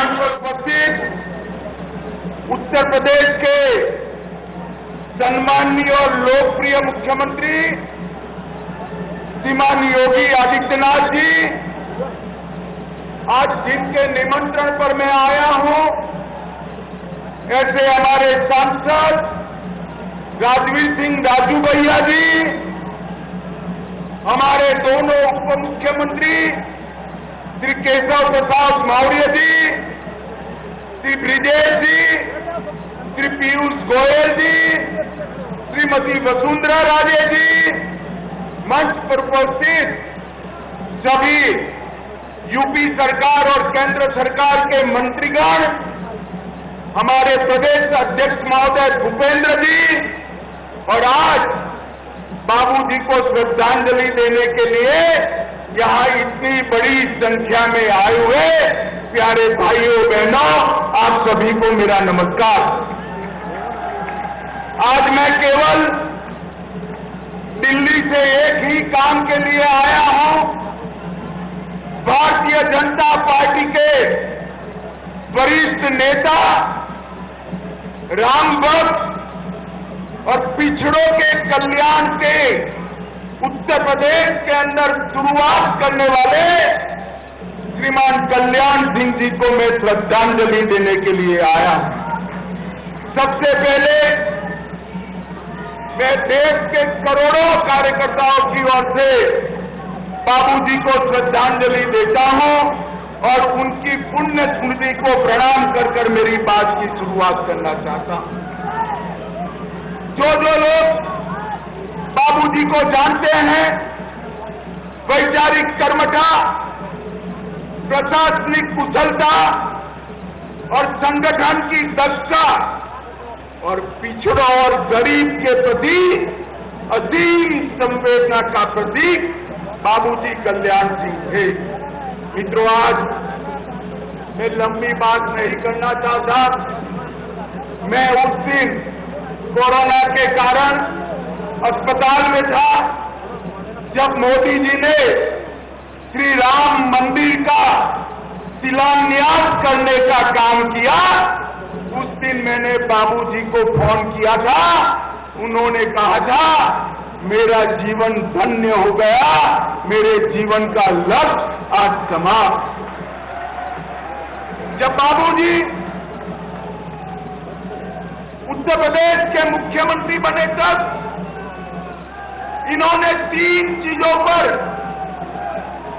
मंच पर उपस्थित उत्तर प्रदेश के सम्माननीय और लोकप्रिय मुख्यमंत्री श्रीमान योगी आदित्यनाथ जी, आज जिनके निमंत्रण पर मैं आया हूं, ऐसे हमारे सांसद राजवीर सिंह राजू भैया जी, हमारे दोनों उप मुख्यमंत्री श्री केशव प्रसाद मौर्य जी, श्री ब्रिजेश जी, श्री पीयूष गोयल जी, श्रीमती वसुंधरा राजे जी, मंच पर उपस्थित सभी यूपी सरकार और केंद्र सरकार के मंत्रीगण, हमारे प्रदेश अध्यक्ष महोदय भूपेंद्र जी, और आज बाबूजी को श्रद्धांजलि देने के लिए यहां इतनी बड़ी संख्या में आए हुए प्यारे भाइयों बहनों, आप सभी को मेरा नमस्कार। आज मैं केवल दिल्ली से एक ही काम के लिए आया हूं। भारतीय जनता पार्टी के वरिष्ठ नेता राम भक्त और पिछड़ों के कल्याण के उत्तर प्रदेश के अंदर शुरुआत करने वाले श्रीमान कल्याण सिंह जी को मैं श्रद्धांजलि देने के लिए आया। सबसे पहले मैं देश के करोड़ों कार्यकर्ताओं की ओर से बाबूजी को श्रद्धांजलि देता हूं और उनकी पुण्य स्मृति को प्रणाम कर कर मेरी बात की शुरुआत करना चाहता हूं। जो लोग बाबूजी को जानते हैं, वैचारिक कर्मठा, प्रशासनिक कुशलता और संगठन की दक्षता और पिछड़ों और गरीब के प्रति असीम संवेदना का प्रतीक बाबूजी कल्याण सिंह थे। मित्रों, आज मैं लंबी बात नहीं करना चाहता। मैं उस दिन कोरोना के कारण अस्पताल में था जब मोदी जी ने श्री राम मंदिर का शिलान्यास करने का काम किया। उस दिन मैंने बाबूजी को फोन किया था, उन्होंने कहा था मेरा जीवन धन्य हो गया, मेरे जीवन का लक्ष्य आज समाप्त। जब बाबूजी उत्तर प्रदेश के मुख्यमंत्री बने तब इन्होंने 3 चीजों पर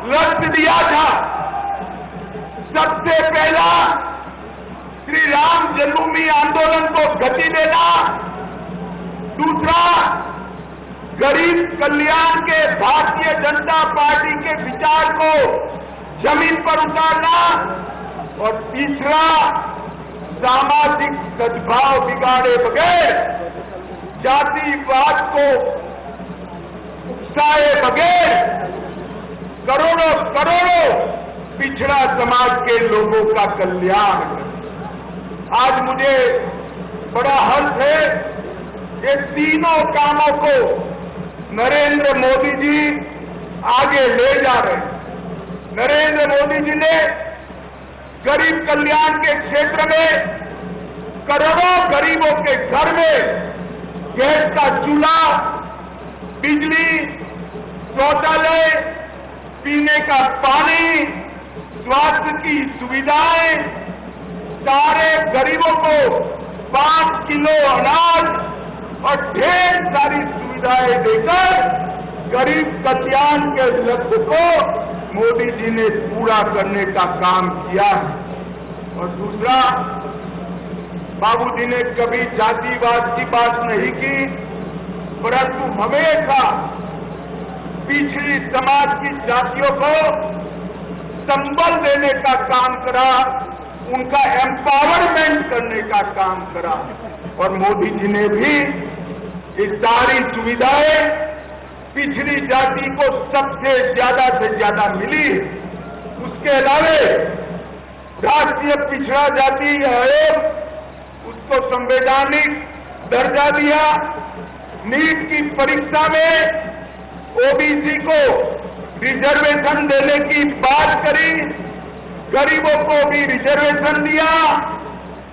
लक्ष्य दिया था। सबसे पहला, श्री राम जन्मभूमि आंदोलन को गति देना। दूसरा, गरीब कल्याण के भारतीय जनता पार्टी के विचार को जमीन पर उतारना। और तीसरा, सामाजिक सद्भाव बिगाड़े बगैर, जातिवाद को उकसाए बगैर करोड़ों करोड़ों पिछड़ा समाज के लोगों का कल्याण। आज मुझे बड़ा हर्ष है, ये तीनों कामों को नरेंद्र मोदी जी आगे ले जा रहे हैं। नरेंद्र मोदी जी ने गरीब कल्याण के क्षेत्र में करोड़ों गरीबों के घर में गैस का चूल्हा, बिजली, शौचालय, पीने का पानी, स्वास्थ्य की सुविधाएं, सारे गरीबों को 5 किलो अनाज और ढेर सारी सुविधाएं देकर गरीब कल्याण के लक्ष्य को मोदी जी ने पूरा करने का काम किया है। और दूसरा, बाबूजी ने कभी जातिवाद की बात नहीं की, परंतु हमेशा पिछड़ी समाज की जातियों को संबल देने का काम करा, उनका एम्पावरमेंट करने का काम करा। और मोदी जी ने भी ये सारी सुविधाएं पिछड़ी जाति को सबसे ज्यादा से ज्यादा मिली। उसके अलावे राष्ट्रीय पिछड़ा जाति आयोग, उसको संवैधानिक दर्जा दिया। नीट की परीक्षा में ओबीसी को रिजर्वेशन देने की बात करी। गरीबों को भी रिजर्वेशन दिया,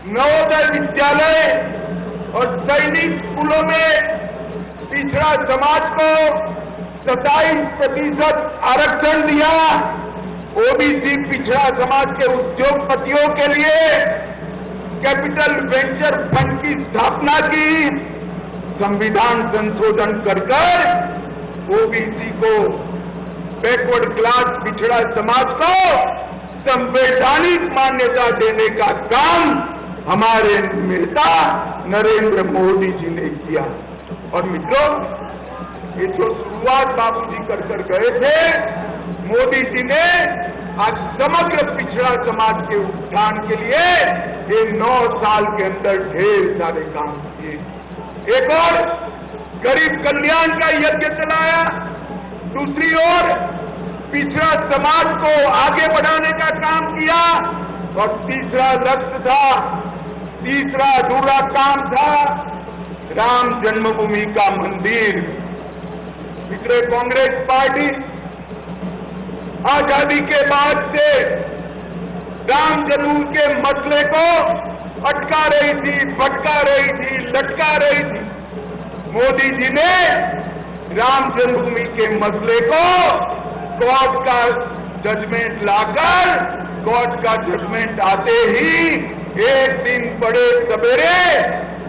नवोदय विद्यालय और सैनिक स्कूलों में पिछड़ा समाज को 27% आरक्षण दिया, ओबीसी पिछड़ा समाज के उद्योगपतियों के लिए कैपिटल वेंचर फंड की स्थापना की, संविधान संशोधन कर ओबीसी को, बैकवर्ड क्लास पिछड़ा समाज को संवैधानिक मान्यता देने का काम हमारे नेता नरेंद्र मोदी जी ने किया। और मित्रों, ये जो शुरुआत बाबूजी कर गए थे, मोदी जी ने आज समग्र पिछड़ा समाज के उत्थान के लिए ये 9 साल के अंदर ढेर सारे काम किए। एक और गरीब कल्याण का यज्ञ चलाया, दूसरी ओर पिछड़ा समाज को आगे बढ़ाने का काम किया, और तीसरा लक्ष्य था, तीसरा अधूरा काम था राम जन्मभूमि का मंदिर। पिछले कांग्रेस पार्टी आजादी के बाद से राम जन्मभूमि के मसले को अटका रही थी, भटका रही थी, लटका रही थी। मोदी जी ने राम जन्मभूमि के मसले को कोर्ट का जजमेंट लाकर, कोर्ट का जजमेंट आते ही एक दिन बड़े सवेरे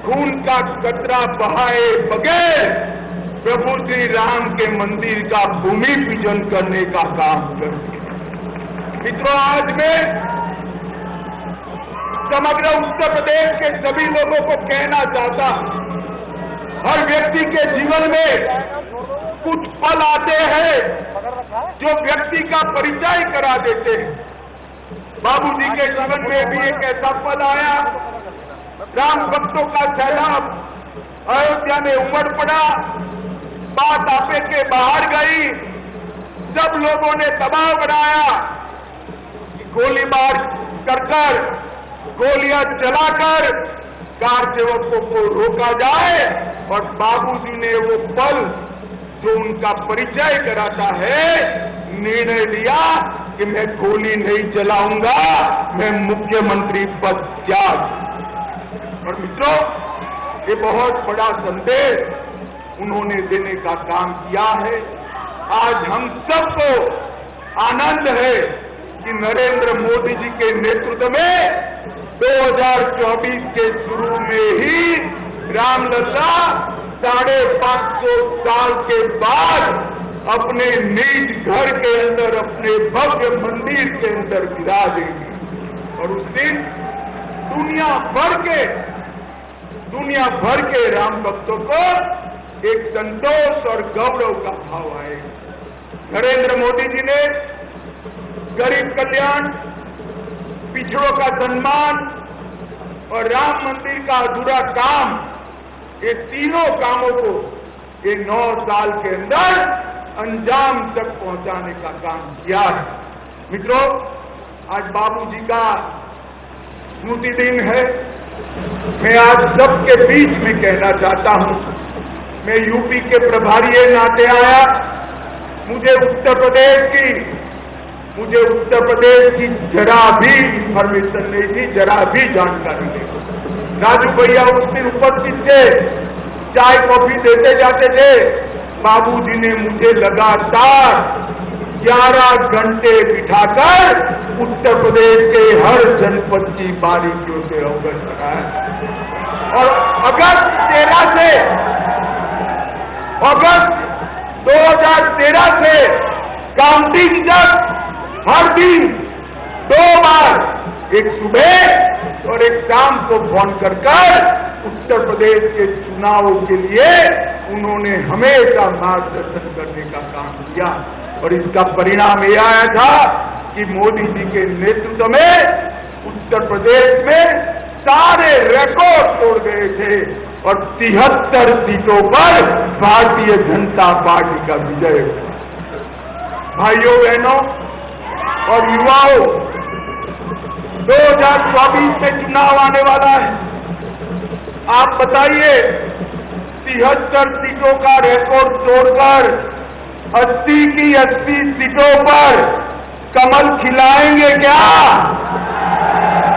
खून का कतरा बहाए बगैर प्रभु श्री राम के मंदिर का भूमि पूजन करने का काम कर दिया। मित्रों, आज मैं समग्र उत्तर प्रदेश के सभी लोगों को कहना चाहता हूं, हर व्यक्ति के जीवन में कुछ पल आते हैं जो व्यक्ति का परिचय करा देते हैं। बाबूजी के जीवन में भी एक ऐसा पल आया, राम भक्तों का सैलाब अयोध्या में उमड़ पड़ा, बात आपे के बाहर गई, सब लोगों ने दबाव बनाया कि गोलीबार कर गोलियां चलाकर कार सेवकों को रोका जाए, और बाबूजी ने वो पल जो उनका परिचय कराता है, निर्णय लिया कि मैं गोली नहीं चलाऊंगा, मैं मुख्यमंत्री पद त्याग। और मित्रों, ये बहुत बड़ा संदेश उन्होंने देने का काम किया है। आज हम सबको आनंद है कि नरेंद्र मोदी जी के नेतृत्व में 2024 के शुरू में ही रामलला 550 साल के बाद अपने निज घर के अंदर, अपने भव्य मंदिर के अंदर विराजेंगे। और उस दिन दुनिया भर के राम भक्तों को एक संतोष और गौरव का भाव आएगा। नरेंद्र मोदी जी ने गरीब कल्याण, पिछड़ों का सम्मान और राम मंदिर का अधूरा काम, ये तीनों कामों को ये 9 साल के अंदर अंजाम तक पहुंचाने का काम किया है। मित्रों, आज बाबूजी का स्मृति दिन है। मैं आज सबके बीच में कहना चाहता हूं, मैं यूपी के प्रभारी के नाते आया, मुझे उत्तर प्रदेश की जरा भी इंफॉर्मेशन नहीं थी, जरा भी जानकारी नहीं। राजू भैया उस दिन उपस्थित थे, चाय कॉफी देते जाते थे। बाबूजी ने मुझे लगातार 11 घंटे बिठाकर उत्तर प्रदेश के हर जनपद की बारीकियों से अवगत कराया। और अगस्त 2013 से काउंटिंग तक हर दिन 2 बार, एक सुबह और एक शाम को फोन कर उत्तर प्रदेश के चुनावों के लिए उन्होंने हमेशा मार्गदर्शन करने का काम किया। और इसका परिणाम यह आया था कि मोदी जी के नेतृत्व में उत्तर प्रदेश में सारे रिकॉर्ड तोड़ गए थे, और 73 सीटों पर भारतीय जनता पार्टी का विजय हुआ। भाइयों बहनों और युवाओं, 2024 में चुनाव आने वाला है। आप बताइए, 73 सीटों का रिकॉर्ड तोड़कर 80 की 80 सीटों पर कमल खिलाएंगे क्या?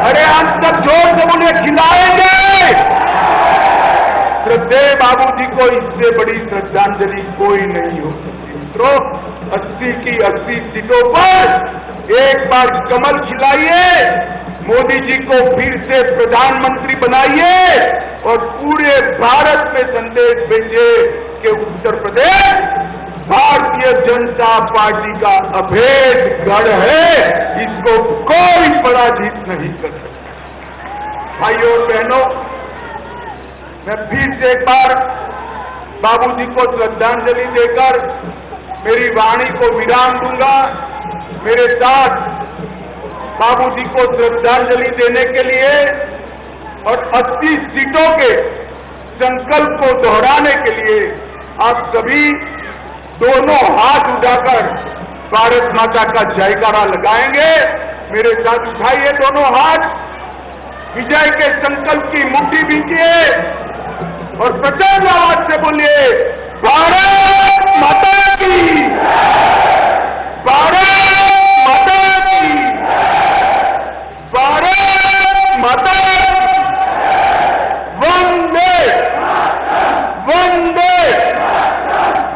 अरे अंत तक जोर से उन्हें खिलाएंगे। श्रद्धेय बाबूजी को इससे बड़ी श्रद्धांजलि कोई नहीं हो सकती। मित्रों, 80 की 80 सीटों पर एक बार कमल खिलाइए, मोदी जी को फिर से प्रधानमंत्री बनाइए और पूरे भारत में संदेश भेजिए कि उत्तर प्रदेश भारतीय जनता पार्टी का अभेद गढ़ है, इसको कोई पराजित नहीं कर सकता। भाइयों और बहनों, मैं फिर से एक बार बाबूजी को श्रद्धांजलि देकर मेरी वाणी को विराम दूंगा। मेरे साथ बाबूजी को श्रद्धांजलि देने के लिए और 80 सीटों के संकल्प को दोहराने के लिए आप सभी दोनों हाथ उठाकर भारत माता का जयकारा लगाएंगे। मेरे साथ उठाइए दोनों हाथ, विजय के संकल्प की मुट्ठी बींचिए और प्रचंड आवाज से बोलिए, भारत माता की, भारत माता की, भारत माता की, वंदे वंदे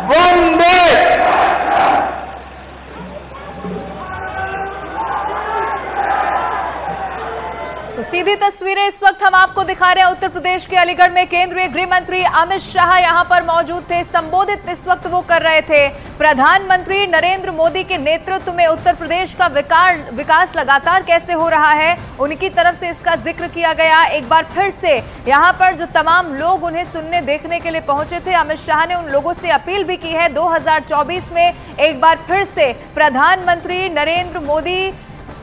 वंदे। तो सीधी तस्वीरें इस वक्त हम आपको दिखा रहे हैं उत्तर प्रदेश के अलीगढ़ में। केंद्रीय गृह मंत्री अमित शाह यहां पर मौजूद थे। संबोधित इस वक्त वो कर रहे थे। प्रधानमंत्री नरेंद्र मोदी के नेतृत्व में उत्तर प्रदेश का विकास लगातार कैसे हो रहा है, उनकी तरफ से इसका जिक्र किया गया। एक बार फिर से यहां पर जो तमाम लोग उन्हें सुनने देखने के लिए पहुंचे थे, अमित शाह ने उन लोगों से अपील भी की है 2024 में एक बार फिर से प्रधानमंत्री नरेंद्र मोदी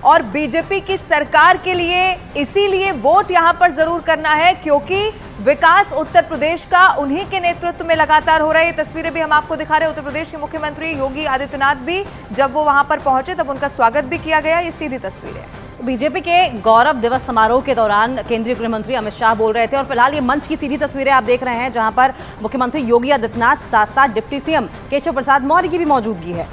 और बीजेपी की सरकार के लिए इसीलिए वोट यहां पर जरूर करना है, क्योंकि विकास उत्तर प्रदेश का उन्हीं के नेतृत्व में लगातार हो रहा है। ये तस्वीरें भी हम आपको दिखा रहे हैं। उत्तर प्रदेश के मुख्यमंत्री योगी आदित्यनाथ भी जब वो वहां पर पहुंचे तब उनका स्वागत भी किया गया। ये सीधी तस्वीरें बीजेपी के गौरव दिवस समारोह के दौरान केंद्रीय गृह मंत्री अमित शाह बोल रहे थे और फिलहाल ये मंच की सीधी तस्वीरें आप देख रहे हैं, जहां पर मुख्यमंत्री योगी आदित्यनाथ साथ साथ डिप्टी सीएम केशव प्रसाद मौर्य की भी मौजूदगी है।